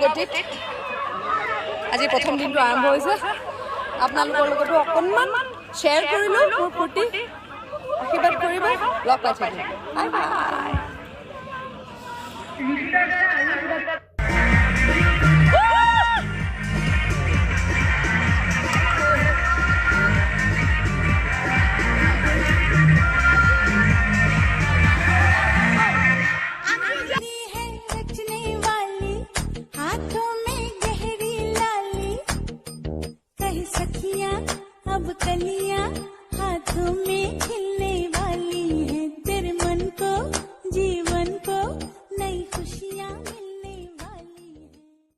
গতিত আজি প্ৰথম দিনটো আৰম্ভ হৈছে আপোনালোকৰ লগতো অকণমান শ্বেয়াৰ কৰিলোঁ মোৰ ফূৰ্তি আশীৰ্বাদ কৰিব লগ পাই থাকিম বাই বাই अब कली